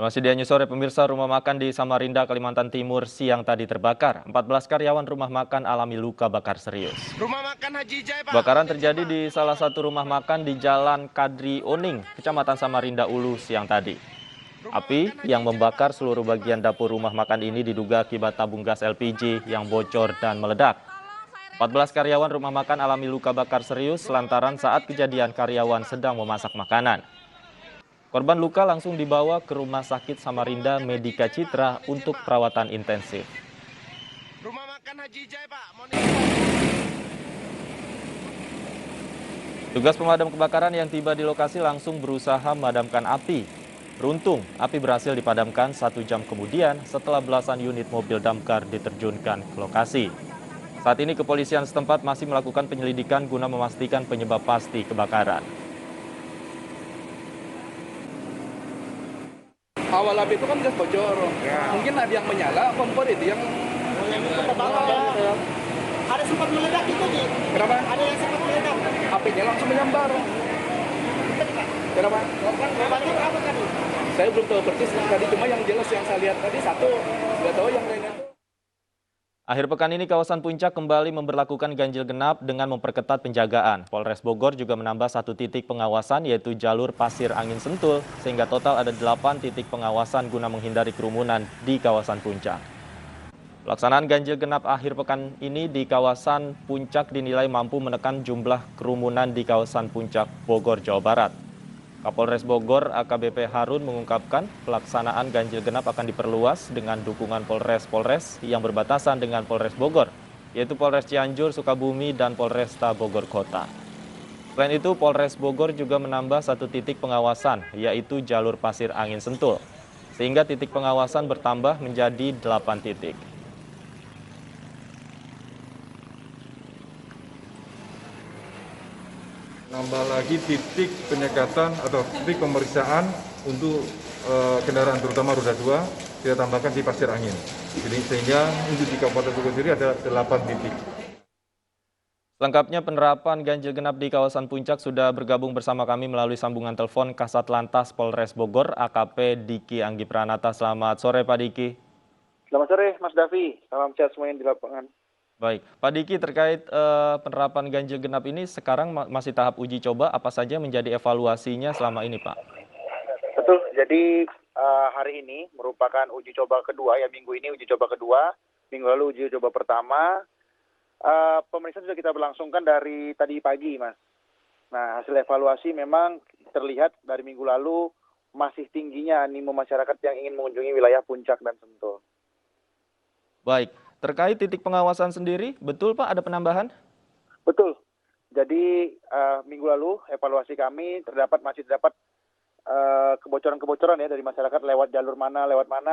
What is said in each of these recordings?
Masih di News Sore, pemirsa, rumah makan di Samarinda, Kalimantan Timur siang tadi terbakar. 14 karyawan rumah makan alami luka bakar serius. Rumah makan Haji Jai, Pak. Kebakaran terjadi di salah satu rumah makan di Jalan Kadri Oning, Kecamatan Samarinda Ulu siang tadi. Api yang membakar seluruh bagian dapur rumah makan ini diduga akibat tabung gas LPG yang bocor dan meledak. 14 karyawan rumah makan alami luka bakar serius lantaran saat kejadian karyawan sedang memasak makanan. Korban luka langsung dibawa ke Rumah Sakit Samarinda Medika Citra untuk perawatan intensif. Rumah makan Haji Jai, Pak. Tugas pemadam kebakaran yang tiba di lokasi langsung berusaha memadamkan api. Beruntung, api berhasil dipadamkan 1 jam kemudian setelah belasan unit mobil damkar diterjunkan ke lokasi. Saat ini kepolisian setempat masih melakukan penyelidikan guna memastikan penyebab pasti kebakaran. Awal api itu kan gas bocor, mungkin ada yang menyala, kompor itu yang ada sempat meledak itu, Ji. kenapa? Ada yang sempat meledak. Apinya langsung menyambar. Kenapa? Korbannya berapa tadi? Saya belum tahu persis tadi, cuma yang jelas yang saya lihat tadi satu, nggak tahu yang lainnya. Akhir pekan ini kawasan Puncak kembali memberlakukan ganjil genap dengan memperketat penjagaan. Polres Bogor juga menambah 1 titik pengawasan yaitu jalur Pasir Angin Sentul sehingga total ada 8 titik pengawasan guna menghindari kerumunan di kawasan Puncak. Pelaksanaan ganjil genap akhir pekan ini di kawasan Puncak dinilai mampu menekan jumlah kerumunan di kawasan Puncak Bogor, Jawa Barat. Kapolres Bogor AKBP Harun mengungkapkan pelaksanaan ganjil genap akan diperluas dengan dukungan Polres yang berbatasan dengan Polres Bogor, yaitu Polres Cianjur, Sukabumi, dan Polresta Bogor Kota. Selain itu, Polres Bogor juga menambah 1 titik pengawasan, yaitu jalur Pasir Angin Sentul, sehingga titik pengawasan bertambah menjadi 8 titik. Nambah lagi titik penyekatan atau titik pemeriksaan untuk kendaraan terutama roda 2 kita tambahkan di Pasir Angin. Jadi sehingga untuk di Kabupaten Bogor sendiri ada 8 titik. Lengkapnya penerapan ganjil genap di kawasan Puncak sudah bergabung bersama kami melalui sambungan telepon Kasat Lantas Polres Bogor AKP Diki Anggi Pranata. Selamat sore Pak Diki. Selamat sore Mas Davi, salam sehat semuanya di lapangan. Baik, Pak Diki, terkait penerapan ganjil genap ini sekarang masih tahap uji coba, apa saja menjadi evaluasinya selama ini, Pak? Betul, jadi hari ini merupakan uji coba kedua, ya minggu ini uji coba kedua, minggu lalu uji coba pertama. Pemeriksaan sudah kita berlangsungkan dari tadi pagi, Mas. Nah, hasil evaluasi memang terlihat dari minggu lalu masih tingginya animo masyarakat yang ingin mengunjungi wilayah Puncak dan Sentul. Baik. Terkait titik pengawasan sendiri, betul Pak ada penambahan? Betul. Jadi minggu lalu evaluasi kami masih terdapat kebocoran-kebocoran ya dari masyarakat lewat jalur mana,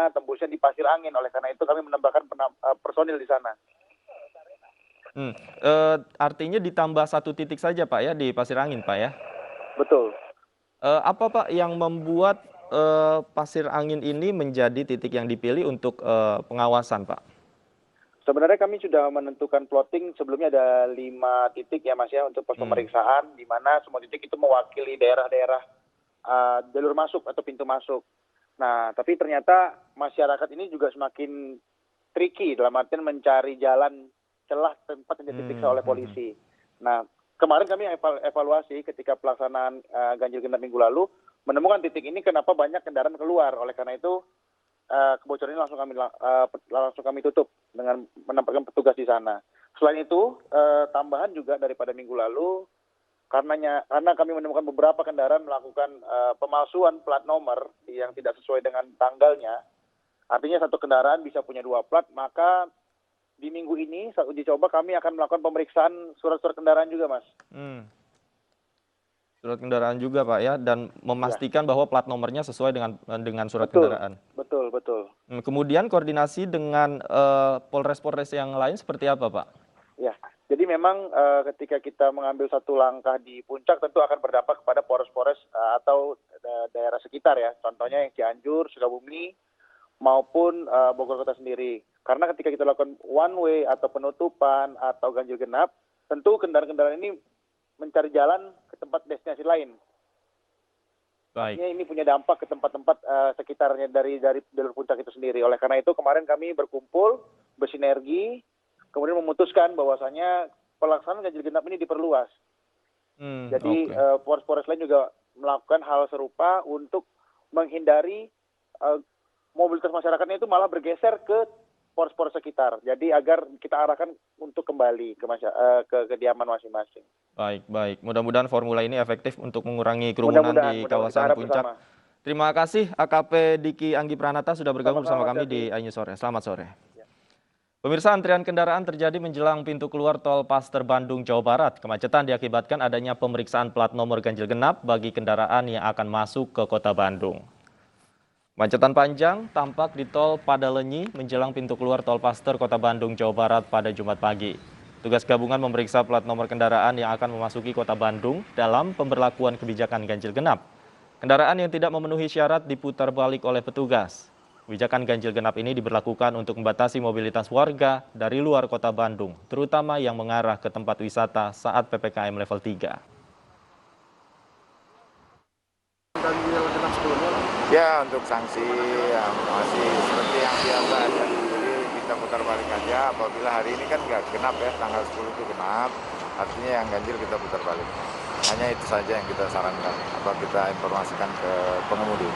tembusnya di Pasir Angin. Oleh karena itu kami menambahkan personil di sana. Artinya ditambah 1 titik saja Pak ya di Pasir Angin Pak ya? Betul. Apa Pak yang membuat Pasir Angin ini menjadi titik yang dipilih untuk pengawasan Pak? Sebenarnya kami sudah menentukan plotting, sebelumnya ada 5 titik ya Mas ya untuk pos pemeriksaan, di mana semua titik itu mewakili daerah-daerah jalur masuk atau pintu masuk. Nah, tapi ternyata masyarakat ini juga semakin tricky dalam artian mencari jalan celah tempat yang diperiksa oleh polisi. Nah, kemarin kami evaluasi ketika pelaksanaan ganjil genap minggu lalu, menemukan titik ini kenapa banyak kendaraan keluar. Oleh karena itu, kebocoran ini langsung kami tutup dengan menempatkan petugas di sana. Selain itu, tambahan juga daripada minggu lalu, karena kami menemukan beberapa kendaraan melakukan pemalsuan plat nomor yang tidak sesuai dengan tanggalnya. Artinya satu kendaraan bisa punya 2 plat, maka di minggu ini saat uji coba kami akan melakukan pemeriksaan surat-surat kendaraan juga, Mas. Surat kendaraan juga Pak ya, dan memastikan bahwa plat nomornya sesuai dengan surat Betul, kendaraan. Betul. Kemudian koordinasi dengan Polres yang lain seperti apa Pak? Ya, jadi memang ketika kita mengambil satu langkah di Puncak tentu akan berdampak kepada Polres atau daerah sekitar ya. Contohnya yang Cianjur, Sukabumi, maupun Bogor Kota sendiri. Karena ketika kita lakukan one way atau penutupan atau ganjil genap, tentu kendaraan-kendaraan ini mencari jalan ke tempat destinasi lain. Baik. Ini punya dampak ke tempat-tempat sekitarnya dari jalur puncak itu sendiri. Oleh karena itu kemarin kami berkumpul, bersinergi, kemudian memutuskan bahwasanya pelaksanaan ganjil genap ini diperluas. Jadi Polres lain juga melakukan hal serupa untuk menghindari mobilitas masyarakatnya itu malah bergeser ke pos-pos sekitar. Jadi agar kita arahkan untuk kembali ke kediaman masing-masing. Baik. Mudah-mudahan formula ini efektif untuk mengurangi kerumunan di kawasan puncak. Bersama. Terima kasih AKP Diki Anggi Pranata sudah bergabung bersama kami di Sama-sama, iNews Sore. Selamat sore. Pemirsa, antrian kendaraan terjadi menjelang pintu keluar tol Paster Bandung, Jawa Barat. Kemacetan diakibatkan adanya pemeriksaan plat nomor ganjil genap bagi kendaraan yang akan masuk ke kota Bandung. Kemacetan panjang tampak di tol Padalenyi menjelang pintu keluar tol Paster, kota Bandung, Jawa Barat pada Jumat pagi. Tugas gabungan memeriksa plat nomor kendaraan yang akan memasuki kota Bandung dalam pemberlakuan kebijakan ganjil genap. Kendaraan yang tidak memenuhi syarat diputar balik oleh petugas. Kebijakan ganjil genap ini diberlakukan untuk membatasi mobilitas warga dari luar kota Bandung, terutama yang mengarah ke tempat wisata saat PPKM level 3. Ya, untuk sanksi yang masih seperti yang biasa aja. Jadi kita putar balik aja, apabila hari ini kan nggak genap ya, tanggal 10 itu genap, artinya yang ganjil kita putar balik. Hanya itu saja yang kita sarankan, atau kita informasikan ke pengemudi.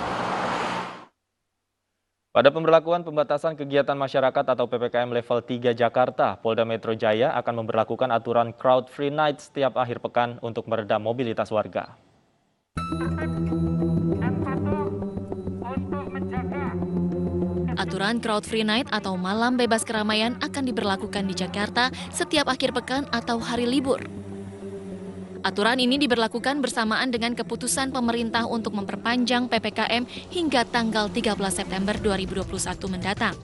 Pada pemberlakuan pembatasan kegiatan masyarakat atau PPKM level 3 Jakarta, Polda Metro Jaya akan memberlakukan aturan Crowd Free Night setiap akhir pekan untuk meredam mobilitas warga. Aturan Crowd Free Night atau malam bebas keramaian akan diberlakukan di Jakarta setiap akhir pekan atau hari libur. Aturan ini diberlakukan bersamaan dengan keputusan pemerintah untuk memperpanjang PPKM hingga tanggal 13 September 2021 mendatang.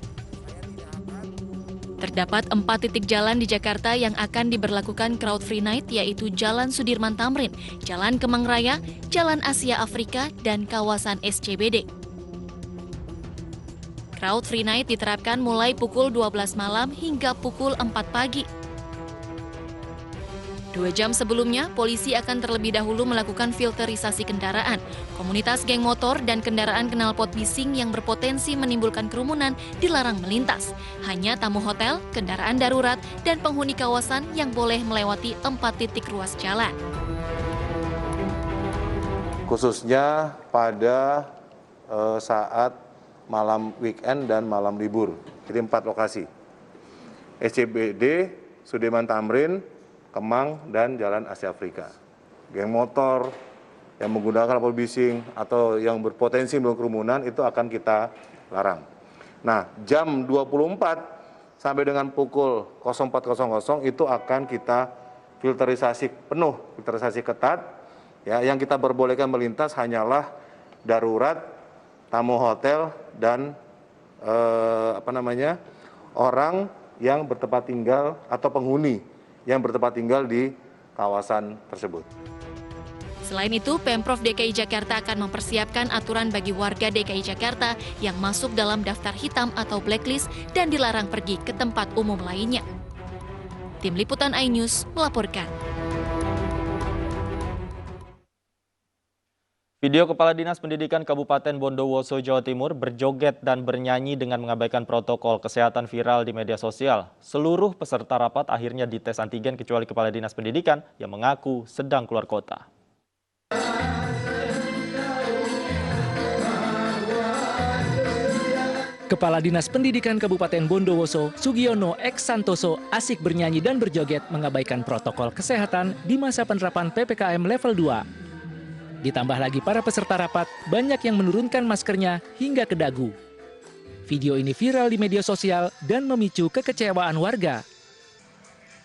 Terdapat 4 titik jalan di Jakarta yang akan diberlakukan Crowd Free Night, yaitu Jalan Sudirman Tamrin, Jalan Kemang Raya, Jalan Asia Afrika, dan kawasan SCBD. Crowd Free Night diterapkan mulai pukul 12 malam hingga pukul 4 pagi. 2 jam sebelumnya, polisi akan terlebih dahulu melakukan filterisasi kendaraan. Komunitas geng motor dan kendaraan knalpot bising yang berpotensi menimbulkan kerumunan dilarang melintas. Hanya tamu hotel, kendaraan darurat, dan penghuni kawasan yang boleh melewati 4 titik ruas jalan. Khususnya pada saat malam weekend dan malam libur. Jadi 4 lokasi. SCBD, Sudirman Tamrin, Kemang, dan Jalan Asia Afrika. Geng motor yang menggunakan knalpot bising atau yang berpotensi menimbulkan kerumunan itu akan kita larang. Nah, jam 24 sampai dengan pukul 04.00 itu akan kita filterisasi penuh, filterisasi ketat. Ya, yang kita perbolehkan melintas hanyalah darurat, tamu hotel, dan orang yang bertempat tinggal atau penghuni yang bertempat tinggal di kawasan tersebut. Selain itu, Pemprov DKI Jakarta akan mempersiapkan aturan bagi warga DKI Jakarta yang masuk dalam daftar hitam atau blacklist dan dilarang pergi ke tempat umum lainnya. Tim Liputan iNews melaporkan. Video Kepala Dinas Pendidikan Kabupaten Bondowoso, Jawa Timur berjoget dan bernyanyi dengan mengabaikan protokol kesehatan viral di media sosial. Seluruh peserta rapat akhirnya dites antigen kecuali Kepala Dinas Pendidikan yang mengaku sedang keluar kota. Kepala Dinas Pendidikan Kabupaten Bondowoso, Sugiono X Santoso, asik bernyanyi dan berjoget mengabaikan protokol kesehatan di masa penerapan PPKM level 2. Ditambah lagi para peserta rapat, banyak yang menurunkan maskernya hingga ke dagu. Video ini viral di media sosial dan memicu kekecewaan warga.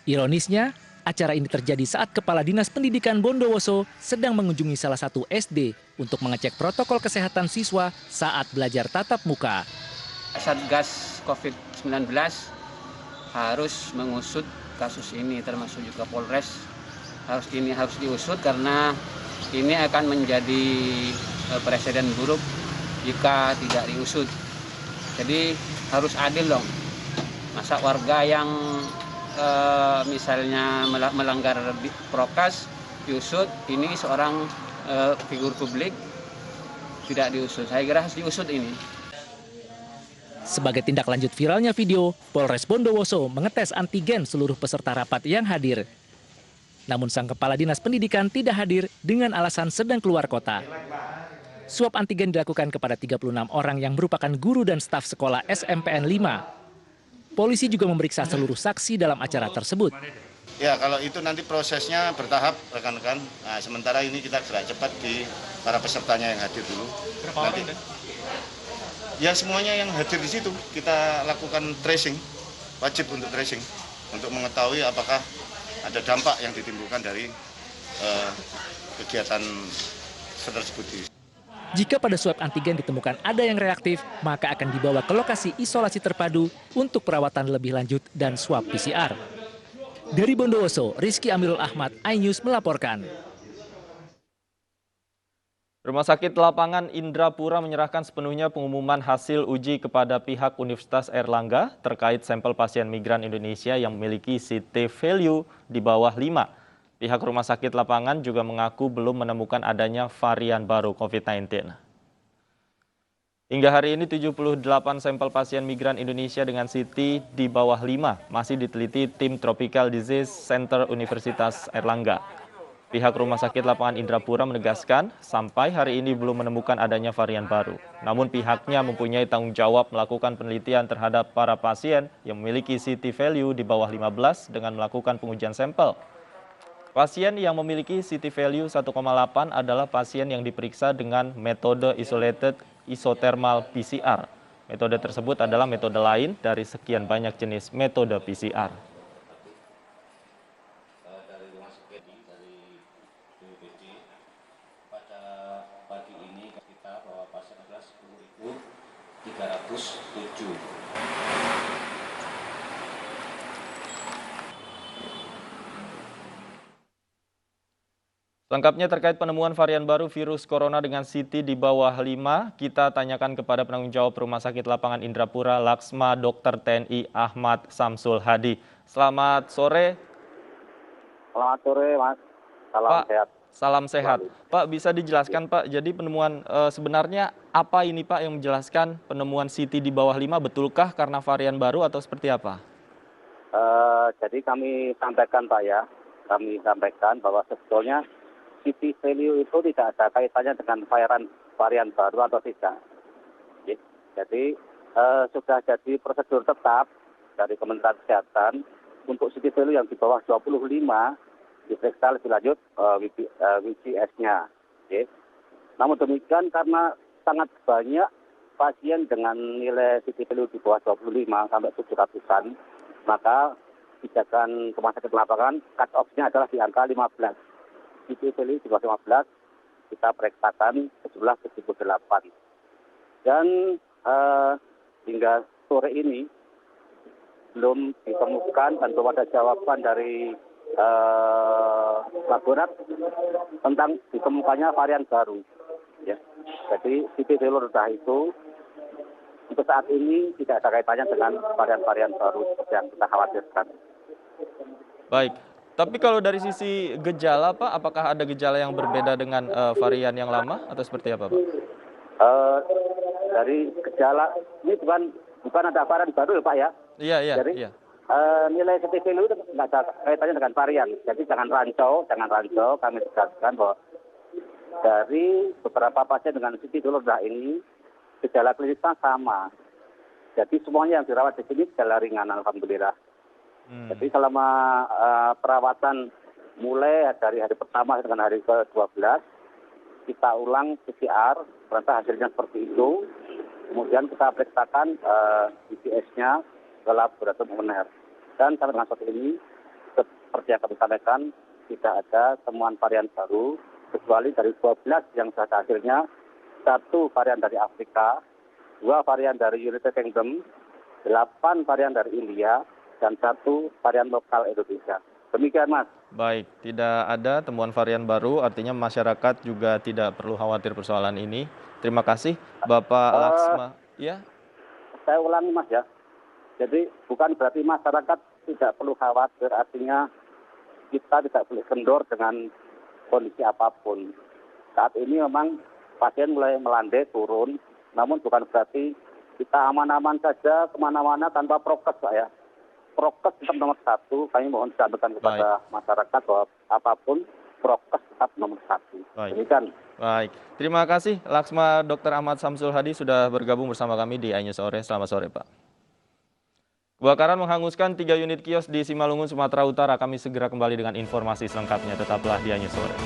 Ironisnya, acara ini terjadi saat Kepala Dinas Pendidikan Bondowoso sedang mengunjungi salah satu SD untuk mengecek protokol kesehatan siswa saat belajar tatap muka. Satgas COVID-19 harus mengusut kasus ini, termasuk juga Polres harus diusut karena ini akan menjadi presiden buruk jika tidak diusut. Jadi harus adil dong. Masa warga yang misalnya melanggar prokes diusut, ini seorang figur publik tidak diusut. Saya kira harus diusut ini. Sebagai tindak lanjut viralnya video, Polres Bondowoso mengetes antigen seluruh peserta rapat yang hadir. Namun sang kepala dinas pendidikan tidak hadir dengan alasan sedang keluar kota. Swab antigen dilakukan kepada 36 orang yang merupakan guru dan staf sekolah SMPN 5. Polisi juga memeriksa seluruh saksi dalam acara tersebut. Ya, kalau itu nanti prosesnya bertahap, rekan-rekan. Nah, sementara ini kita gerak cepat di para pesertanya yang hadir dulu. Nanti, ya semuanya yang hadir di situ kita lakukan tracing, wajib untuk tracing, untuk mengetahui apakah ada dampak yang ditimbulkan dari kegiatan tersebut. Jika pada swab antigen ditemukan ada yang reaktif, maka akan dibawa ke lokasi isolasi terpadu untuk perawatan lebih lanjut dan swab PCR. Dari Bondowoso, Rizky Amirul Ahmad, iNews melaporkan. Rumah Sakit Lapangan Indrapura menyerahkan sepenuhnya pengumuman hasil uji kepada pihak Universitas Airlangga terkait sampel pasien migran Indonesia yang memiliki CT value di bawah 5. Pihak Rumah Sakit Lapangan juga mengaku belum menemukan adanya varian baru COVID-19. Hingga hari ini 78 sampel pasien migran Indonesia dengan CT di bawah 5 masih diteliti tim Tropical Disease Center Universitas Airlangga. Pihak Rumah Sakit Lapangan Indrapura menegaskan sampai hari ini belum menemukan adanya varian baru. Namun pihaknya mempunyai tanggung jawab melakukan penelitian terhadap para pasien yang memiliki CT value di bawah 15 dengan melakukan pengujian sampel. Pasien yang memiliki CT value 1,8 adalah pasien yang diperiksa dengan metode isolated isothermal PCR. Metode tersebut adalah metode lain dari sekian banyak jenis metode PCR. Pada pagi ini kita bahwa pasien adalah 10.307. Lengkapnya terkait penemuan varian baru virus corona dengan CT di bawah 5, kita tanyakan kepada penanggung jawab Rumah Sakit Lapangan Indrapura, Laksma Dr. TNI Ahmad Samsul Hadi. Selamat sore. Selamat sore, Mas. Salam Pak, sehat. Salam sehat. Pak, bisa dijelaskan, Pak, jadi penemuan sebenarnya apa ini, Pak, yang menjelaskan penemuan CT di bawah 5, betulkah karena varian baru atau seperti apa? Jadi kami sampaikan, Pak, ya. Kami sampaikan bahwa sebetulnya CT value itu tidak ada kaitannya dengan varian baru atau tidak. Jadi sudah jadi prosedur tetap dari Kementerian Kesehatan untuk CT value yang di bawah 25 diperiksa lebih lanjut WCS-nya. Namun demikian karena sangat banyak pasien dengan nilai CT value di bawah 25 sampai 700-an, maka kebijakan Rumah Sakit Lapangan cut off-nya adalah di angka 15. CT value di bawah 15 kita periksakan sejumlah 78. Dan hingga sore ini belum ditemukan dan belum ada jawaban dari laborat tentang ditemukannya varian baru. Ya. Jadi CT value rendah itu untuk saat ini tidak ada kaitannya dengan varian-varian baru seperti yang kita khawatirkan. Baik. Tapi kalau dari sisi gejala, Pak, apakah ada gejala yang berbeda dengan varian yang lama atau seperti apa, Pak? Dari gejala ini bukan ada varian baru ya, Pak, ya? Iya. Jadi nilai CT value itu nggak ada kaitannya dengan varian. Jadi jangan rancau. Kami tegaskan bahwa dari beberapa pasien dengan CT value rendah ini gejala klinisnya sama. Jadi semuanya yang dirawat di sini gejala ringan, alhamdulillah. Jadi selama perawatan mulai dari hari pertama dengan hari ke-12, kita ulang PCR, ternyata hasilnya seperti itu. Kemudian kita periksakan WCS-nya ke laboratorium UNER. Dan sampai dengan saat ini, seperti yang kami sampaikan, tidak ada temuan varian baru, kecuali dari 12 yang sudah ada hasilnya, 1 varian dari Afrika, 2 varian dari United Kingdom, 8 varian dari India, dan 1 varian lokal Indonesia. Demikian, Mas. Baik, tidak ada temuan varian baru, artinya masyarakat juga tidak perlu khawatir persoalan ini. Terima kasih, Bapak Laksma. Ya. Saya ulangi, Mas, ya. Jadi bukan berarti masyarakat tidak perlu khawatir, artinya kita tidak boleh kendor dengan kondisi apapun. Saat ini memang pasien mulai melandai turun, namun bukan berarti kita aman-aman saja kemana-mana tanpa prokes, Pak ya. Prokes tetap nomor 1, kami mohon disampaikan kepada masyarakat bahwa apapun prokes tetap nomor 1. Demikian. Baik, terima kasih Laksma Dr. Ahmad Samsul Hadi sudah bergabung bersama kami di iNews Sore. Selamat sore, Pak. Kebakaran menghanguskan 3 unit kios di Simalungun, Sumatera Utara. Kami segera kembali dengan informasi selengkapnya. Tetaplah di iNews Sore.